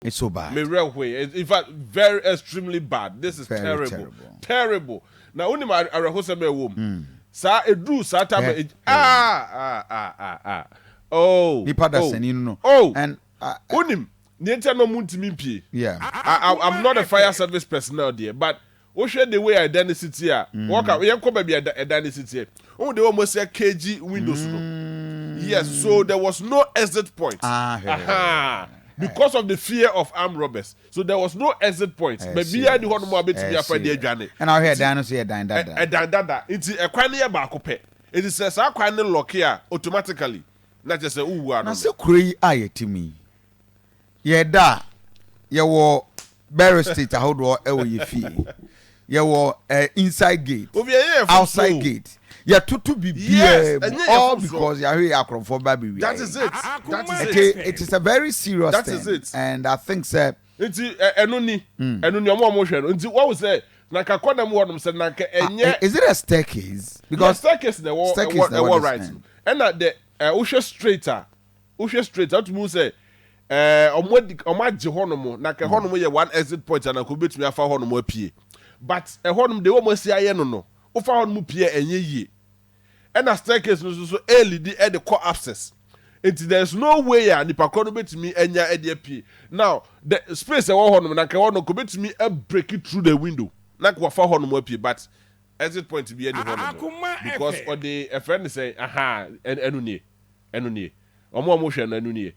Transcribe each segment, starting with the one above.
It's so bad. Me real way. In fact, very extremely bad. This is very terrible. Now only my arehose me wom. Sa edu sa time Oh. And unim niente no muntimi pie. Yeah. I'm not a fire service personnel there, but share the way identity here. Walk out. We come baby identity. Oh, they almost say kg windows. Yes, so there was no exit point. Because of the fear of armed robbers. So there was no exit point. Maybe I the one more bit to be afraid the journey. And I hear Dan say dada. It's a quania bakope. It is a quania lock here automatically. Not just a na se kuri ayeti mi. Ye da ye wo Barry State ahodo e wo ye fie. Ye wo inside gate. Outside gate. Yeah, tutu bibie all because you are here for baby. That is it. It is a very serious thing. That is it. And I think sir nti enuni omo hwe no nti what was say na ka kona mu wonum say na ka enye is it a staircase? Because staircase the wall right. And that the ushe straighter to mu say omagye honum na ka honum ye one exit point and ko betumi afa honum apie. But honum de wo mo si aye no ufa honum pie enye yie. And a staircase no so early the core access. There's no way ya nipa kono betumi enya edie. Now the space e wo honum na ka honum ko betumi break it through the window. Na ko fa honum apie but exit point to be any honum. Because or the a friend say enu nie. Omo hwe no enu nie.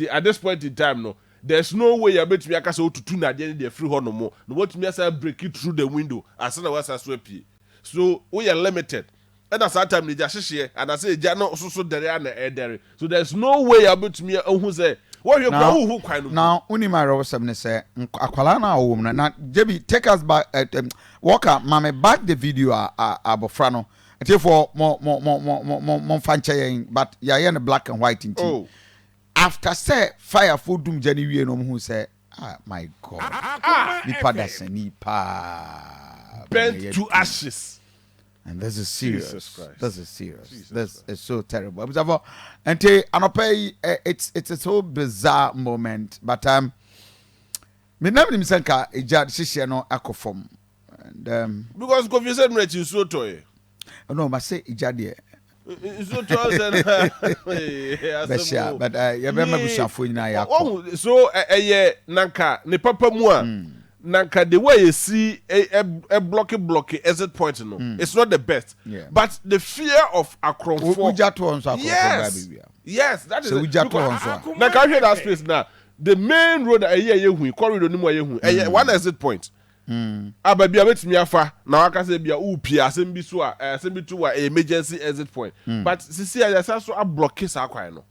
At this point in time no there's no way ya betumi aka say otutu na de free honum. No betumi asa break it through the window as na was so apie. So we are limited. And that's that time they just share and I say ja no so dere and edere. So there's no way about me who say what you go who kwanu. Now uni my row say akwala na wo na JB take us back Walker mama back the video abofra no for mo fanche but ya na black and white in tea. After say fire for doom jani wie no who say my god nipa dasani burnt to ashes. And this is serious. This is serious. This is so terrible. It's a so bizarre moment. But me never misanka ejad shishe no akofom. And because confusion rate is so toy. No, ma say ejad ye. So toy but you remember bushafo nyina ya. So nanka ne papa mu a nanka the way you see a blocky exit point no it's not the best but the fear of Akronfo yes that is so nanka I hear that space now the main road corridor ni mo yehu one exit point ababia betimi afa na waka say bia upia asembi so asembi to emergency exit point but sisi ya so a block sa kwan no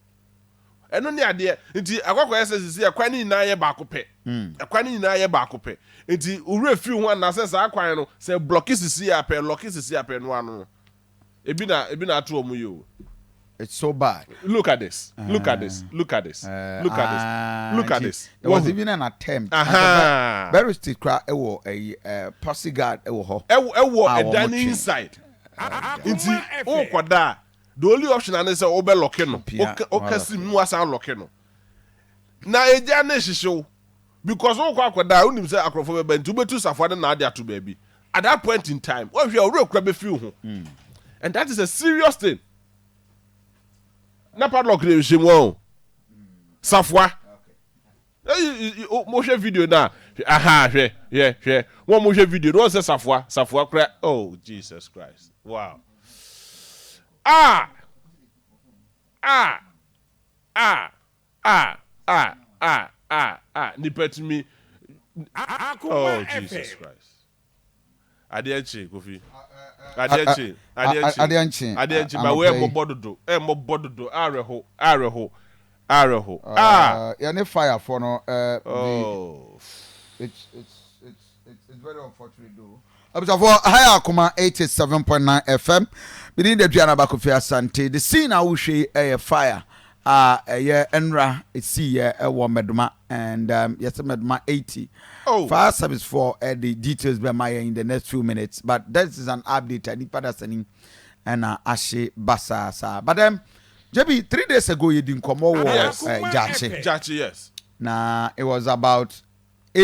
eno ni ade nti akwakwa sisi akwan ni na ye ba ko pe akwan ni na ye ba ko pe nti ure fi ho na say sa akwan no say block sisi ya pe lock sisi ya pe no ano ebi na ato omu yo. It's so bad. Look at this. Look at this. There was even an attempt. Very still cry a posse guard ho. A dining inside. Inti o kwada. The only option is say obe lock no. O kasi mu asa lock no. Na eja na hihyew because o kwada unim say Akrofo be ntu betu safade na ade ato baby. At that point in time, o hwe o rekura be feel ho. And that is a serious thing. Na padlock de shimwo safwa mo hwe video na hwe won mo hwe video no say safwa kra. Oh Jesus Christ, wow. Nipet me. Oh Jesus Christ. Adiachi Kofi. Adiachi ma we mo bododo areho ya ne fire for no it's very unfortunate though. For higher Akoma 87.9 FM within the Diana Bakofi Asante the scene I will show a fire enra see meduma and yes meduma 80 fire service for the details by my in the next few minutes but that is an update I need pada and ashe basa but JB 3 days ago you didn't come over Jachi yes na it was about